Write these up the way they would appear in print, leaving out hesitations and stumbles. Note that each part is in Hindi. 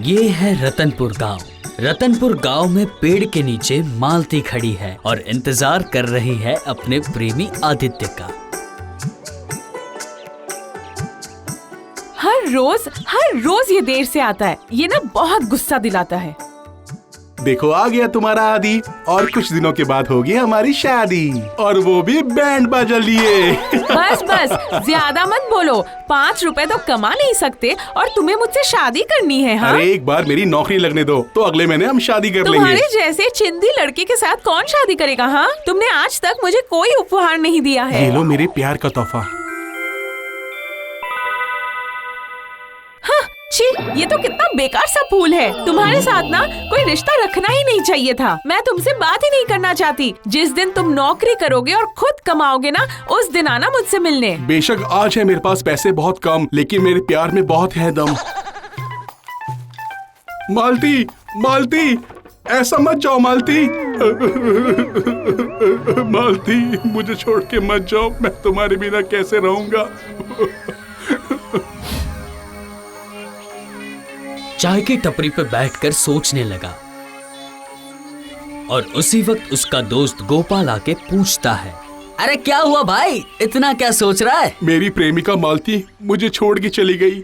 ये है रतनपुर गांव। रतनपुर गांव में पेड़ के नीचे मालती खड़ी है और इंतजार कर रही है अपने प्रेमी आदित्य का। हर रोज ये देर से आता है। ये ना बहुत गुस्सा दिलाता है। देखो आ गया तुम्हारा आदि और कुछ दिनों के बाद होगी हमारी शादी, और वो भी बैंड बाजा लिए। बस ज्यादा मत बोलो। 5 रुपए तो कमा नहीं सकते और तुम्हें मुझसे शादी करनी है? हाँ? अरे एक बार मेरी नौकरी लगने दो तो अगले महीने हम शादी कर लेंगे। तुम्हारे जैसे चिंदी लड़के के साथ कौन शादी करेगा? हाँ, तुमने आज तक मुझे कोई उपहार नहीं दिया है। ये लो मेरे प्यार का तोहफा। छी, ये तो कितना बेकार सा फूल है। तुम्हारे साथ ना कोई रिश्ता रखना ही नहीं चाहिए था। मैं तुमसे बात ही नहीं करना चाहती। जिस दिन तुम नौकरी करोगे और खुद कमाओगे ना, उस दिन आना मुझसे मिलने। बेशक आज है मेरे पास पैसे बहुत कम, लेकिन मेरे प्यार में बहुत है दम। मालती, मालती, ऐसा मत जाओ मालती। मालती, मुझे छोड़ के मत जाओ। मैं तुम्हारे बिना कैसे रहूंगा? चाय की टपरी पे बैठकर सोचने लगा और उसी वक्त उसका दोस्त गोपाल आके पूछता है, अरे क्या हुआ भाई, इतना क्या सोच रहा है? मेरी प्रेमिका मालती मुझे छोड़ के चली गई।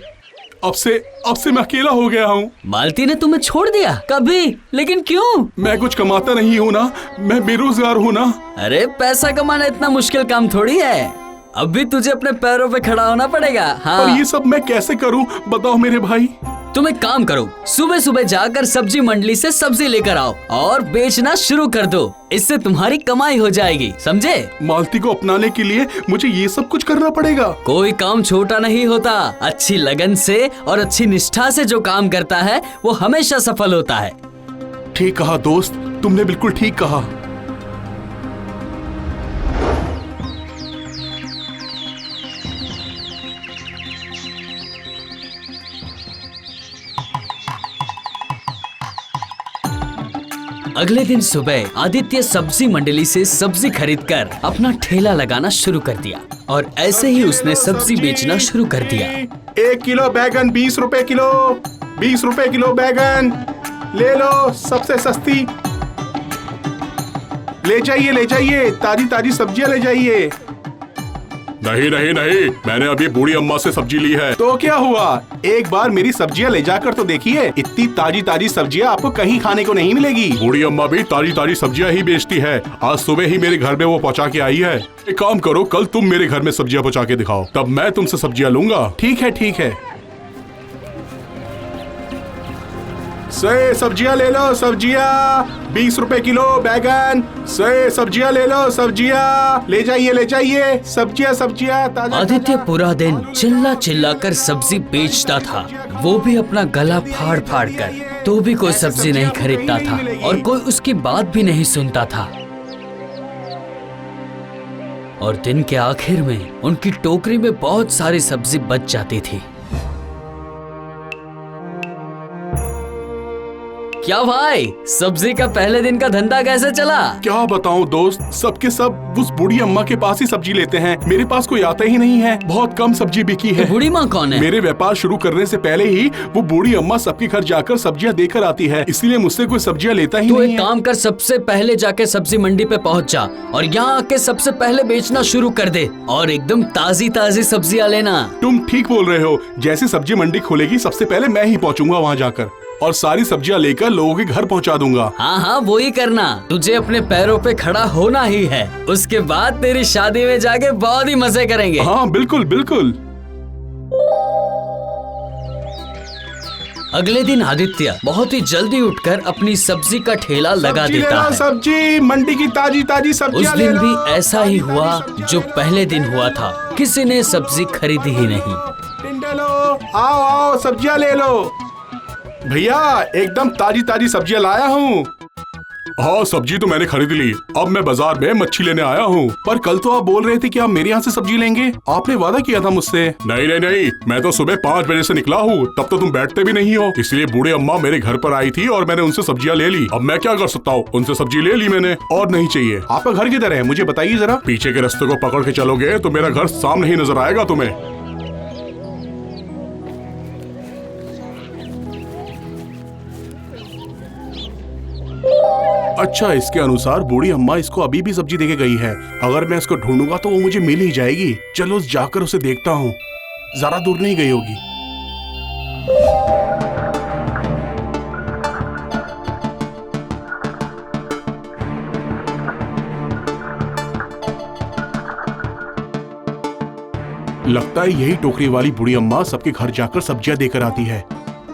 अब से मैं अकेला हो गया हूँ। मालती ने तुम्हें छोड़ दिया? कभी? लेकिन क्यों? मैं कुछ कमाता नहीं हूँ ना, मैं बेरोजगार हूँ ना। अरे पैसा कमाना इतना मुश्किल काम थोड़ी है। अब भी तुझे अपने पैरों पे खड़ा होना पड़ेगा। हाँ। और ये सब मैं कैसे करूँ बताओ मेरे भाई। तुम एक काम करो, सुबह सुबह जाकर सब्जी मंडी से सब्जी लेकर आओ और बेचना शुरू कर दो। इससे तुम्हारी कमाई हो जाएगी, समझे? मालती को अपनाने के लिए मुझे ये सब कुछ करना पड़ेगा? कोई काम छोटा नहीं होता। अच्छी लगन से और अच्छी निष्ठा से जो काम करता है वो हमेशा सफल होता है। ठीक कहा दोस्त, तुमने बिल्कुल ठीक कहा। अगले दिन सुबह आदित्य सब्जी मंडली से सब्जी खरीदकर अपना ठेला लगाना शुरू कर दिया और ऐसे ही उसने सब्जी बेचना शुरू कर दिया। 1 किलो बैगन 20 रुपए किलो, 20 रुपए किलो बैगन ले लो, सबसे सस्ती। ले जाइए, ताजी ताजी सब्जियां ले जाइए। नहीं, मैंने अभी बूढ़ी अम्मा से सब्जी ली है। तो क्या हुआ, एक बार मेरी सब्जियां ले जाकर तो देखिए। इतनी ताजी ताजी सब्जियां आपको कहीं खाने को नहीं मिलेगी। बूढ़ी अम्मा भी ताजी ताजी सब्जियां ही बेचती है। आज सुबह ही मेरे घर में वो पहुंचा के आई है। एक काम करो, कल तुम मेरे घर में सब्जियां पहुंचा के दिखाओ, तब मैं तुमसे सब्जियां लूंगा। ठीक है। से सब्जियां ले लो, सब्जियां 20 रुपए किलो बैगन। से सब्जियां ले लो, सब्जियां ले जाइए, सब्जियां ताजा। आदित्य पूरा दिन चिल्ला कर सब्जी बेचता था, वो भी अपना गला फाड़ कर। तो भी कोई सब्जी नहीं खरीदता था और कोई उसकी बात भी नहीं सुनता था। और दिन के आखिर में उनकी टोकरी में बहुत सारी सब्जी बच जाती थी। क्या भाई, सब्जी का पहले दिन का धंधा कैसे चला? क्या बताऊं दोस्त, सबके सब उस बूढ़ी अम्मा के पास ही सब्जी लेते हैं। मेरे पास कोई आता ही नहीं है। बहुत कम सब्जी बिकी है। बूढ़ी माँ कौन है? मेरे व्यापार शुरू करने से पहले ही वो बूढ़ी अम्मा सबके घर जाकर सब्जियां देकर आती है, इसलिए मुझसे कोई सब्जियां लेता ही नहीं है। तो एक काम कर, सबसे पहले जाके सब्जी मंडी पे पहुँच जा और यहाँ आके सबसे पहले बेचना शुरू कर दे और एकदम ताजी सब्जियाँ लेना। तुम ठीक बोल रहे हो। जैसे सब्जी मंडी खुलेगी सबसे पहले मैं ही पहुँचूंगा वहाँ जाकर और सारी सब्जियां लेकर लोगों के घर पहुंचा दूंगा। हाँ, वो ही करना। तुझे अपने पैरों पे खड़ा होना ही है। उसके बाद तेरी शादी में जाके बहुत ही मजे करेंगे। हाँ बिल्कुल। अगले दिन आदित्य बहुत ही जल्दी उठकर अपनी सब्जी का ठेला लगा देता है। सब्जी मंडी की ताजी सब्जियां उस दिन भी ऐसा ही हुआ जो पहले दिन हुआ था। किसी ने सब्जी खरीदी ही नहीं। आओ सब्जियां ले लो भैया, एकदम ताजी सब्जियां लाया हूँ। हाँ, सब्जी तो मैंने खरीद ली। अब मैं बाजार में मच्छी लेने आया हूँ। पर कल तो आप बोल रहे थे कि आप मेरे यहाँ से सब्जी लेंगे। आपने वादा किया था मुझसे। नहीं, मैं तो सुबह 5 बजे से निकला हूँ, तब तो तुम बैठते भी नहीं हो। इसलिए बूढ़ी अम्मा मेरे घर पर आई थी और मैंने उनसे सब्जियाँ ले ली। अब मैं क्या कर सकता हूँ, उनसे सब्जी ले ली मैंने और नहीं चाहिए। आपका घर किधर है, मुझे बताइए जरा। पीछे के रास्ते को पकड़ के चलोगे तो मेरा घर सामने ही नजर आएगा तुम्हें। अच्छा, इसके अनुसार बूढ़ी अम्मा इसको अभी भी सब्जी देके गई है। अगर मैं इसको ढूंढूंगा तो वो मुझे मिल ही जाएगी। चलो जाकर उसे देखता हूँ, जरा दूर नहीं गई होगी। लगता है यही टोकरी वाली बूढ़ी अम्मा सबके घर जाकर सब्जियां देकर आती है।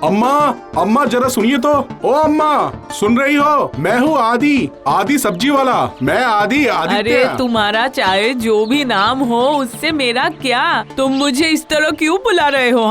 अम्मा, अम्मा जरा सुनिए तो। ओ अम्मा, सुन रही हो? मैं हूँ आदि, आदि सब्जी वाला। मैं आदि, आदित्य। अरे तुम्हारा चाहे जो भी नाम हो, उससे मेरा क्या? तुम मुझे इस तरह क्यों बुला रहे हो?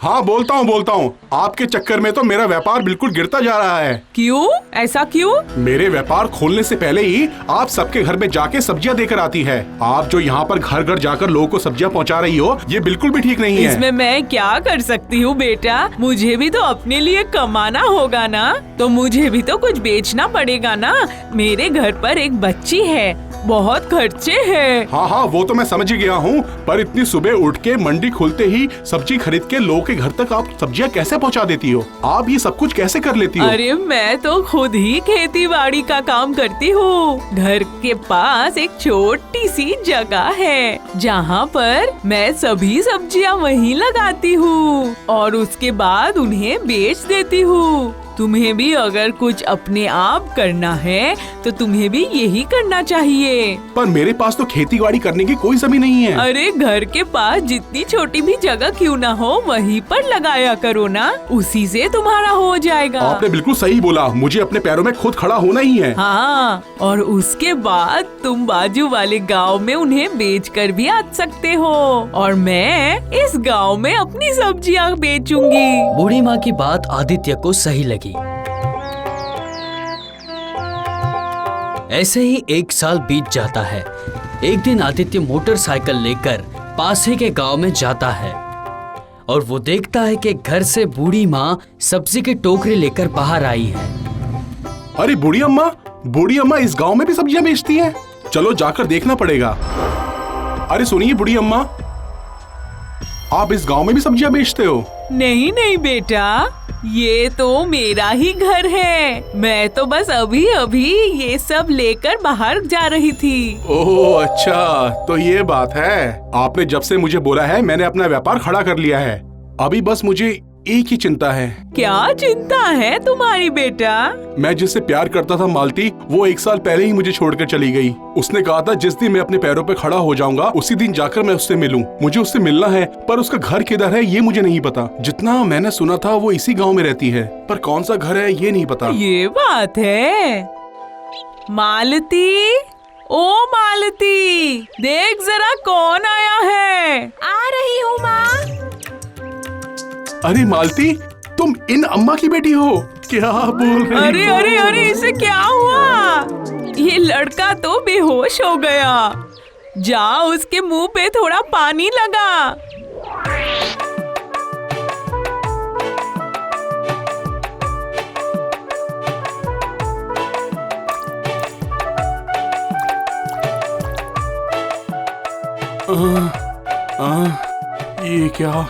हाँ बोलता हूँ। आपके चक्कर में तो मेरा व्यापार बिल्कुल गिरता जा रहा है। क्यों? ऐसा क्यों? मेरे व्यापार खोलने से पहले ही आप सबके घर में जाके सब्जियां देकर आती है। आप जो यहाँ पर घर घर जाकर लोगों को सब्जियां पहुँचा रही हो, ये बिल्कुल भी ठीक नहीं है। इसमें मैं क्या कर सकती हूँ बेटा? मुझे भी तो अपने लिए कमाना होगा ना, तो मुझे भी तो कुछ बेचना पड़ेगा ना। मेरे घर पर एक बच्ची है, बहुत खर्चे हैं। हाँ, वो तो मैं समझ गया हूँ, पर इतनी सुबह उठ के मंडी खुलते ही सब्जी खरीद के लोगों के घर तक आप सब्जियाँ कैसे पहुँचा देती हो? आप ये सब कुछ कैसे कर लेती हो? अरे मैं तो खुद ही खेती बाड़ी का काम करती हूँ। घर के पास एक छोटी सी जगह है, जहाँ पर मैं सभी सब्जियाँ वहीं लगाती हूँ और उसके बाद उन्हें बेच देती हूँ। तुम्हें भी अगर कुछ अपने आप करना है तो तुम्हें भी यही करना चाहिए। पर मेरे पास तो खेती बाड़ी करने की कोई जमीन नहीं है। अरे घर के पास जितनी छोटी भी जगह क्यों ना हो, वहीं पर लगाया करो ना, उसी से तुम्हारा हो जाएगा। आपने बिल्कुल सही बोला, मुझे अपने पैरों में खुद खड़ा होना ही है। हाँ, और उसके बाद तुम बाजू वाले गांव में उन्हें बेच कर भी आ सकते हो और मैं इस गांव में अपनी सब्जियां बेचूंगी। बूढ़ी माँ की बात आदित्य को सही लगी। ऐसे ही 1 साल बीत जाता है। एक दिन आदित्य मोटरसाइकिल लेकर पास ही के गांव में जाता है और वो देखता है कि घर से बूढ़ी माँ सब्जी की टोकरी लेकर बाहर आई है। अरे बूढ़ी अम्मा इस गांव में भी सब्जियां बेचती हैं? चलो जाकर देखना पड़ेगा। अरे सुनिए बूढ़ी अम्मा, आप इस गांव में भी सब्जियां बेचते हो? नहीं बेटा, ये तो मेरा ही घर है। मैं तो बस अभी अभी ये सब लेकर बाहर जा रही थी। ओह अच्छा, तो ये बात है। आपने जब से मुझे बोला है, मैंने अपना व्यापार खड़ा कर लिया है। अभी बस मुझे एक ही चिंता है। क्या चिंता है तुम्हारी बेटा? मैं जिससे प्यार करता था मालती, वो 1 साल पहले ही मुझे छोड़कर चली गई। उसने कहा था जिस दिन मैं अपने पैरों पे खड़ा हो जाऊंगा, उसी दिन जाकर मैं उससे मिलूं। मुझे उससे मिलना है, पर उसका घर किधर है ये मुझे नहीं पता। जितना मैंने सुना था वो इसी गांव में रहती है, पर कौन सा घर है ये नहीं पता। ये बात है। मालती, ओ मालती, देख जरा कौन आया है। आ रही हूँ माँ। अरे मालती, तुम इन अम्मा की बेटी हो? क्या बोल रही हो? अरे इसे क्या हुआ? ये लड़का तो बेहोश हो गया। जा उसके मुंह पे थोड़ा पानी लगा। ये क्या?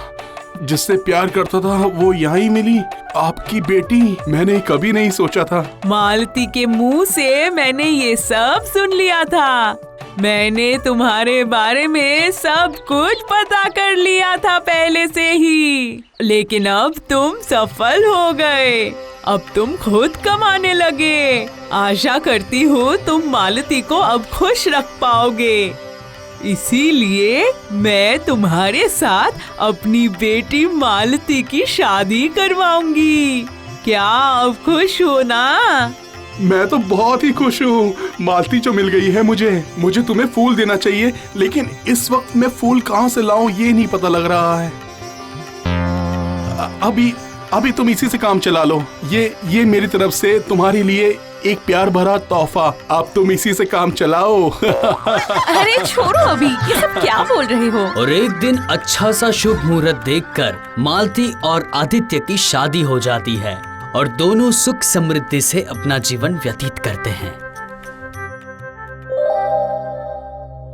जिससे प्यार करता था वो यहाँ ही मिली? आपकी बेटी? मैंने कभी नहीं सोचा था। मालती के मुंह से मैंने ये सब सुन लिया था। मैंने तुम्हारे बारे में सब कुछ पता कर लिया था पहले से ही, लेकिन अब तुम सफल हो गए। अब तुम खुद कमाने लगे। आशा करती हूँ तुम मालती को अब खुश रख पाओगे। इसीलिए मैं तुम्हारे साथ अपनी बेटी मालती की शादी करवाऊंगी। क्या अब खुश हो ना? मैं तो बहुत ही खुश हूँ। मालती जो मिल गई है मुझे तुम्हें फूल देना चाहिए, लेकिन इस वक्त मैं फूल कहाँ से लाऊं ये नहीं पता लग रहा है। अभी तुम इसी से काम चला लो। ये मेरी तरफ से तुम्हारे लिए एक प्यार भरा तोहफा। अब तुम इसी से काम चलाओ। अरे छोड़ो, अभी ये सब क्या बोल रहे हो? और एक दिन अच्छा सा शुभ मुहूर्त देखकर मालती और आदित्य की शादी हो जाती है और दोनों सुख समृद्धि से अपना जीवन व्यतीत करते हैं।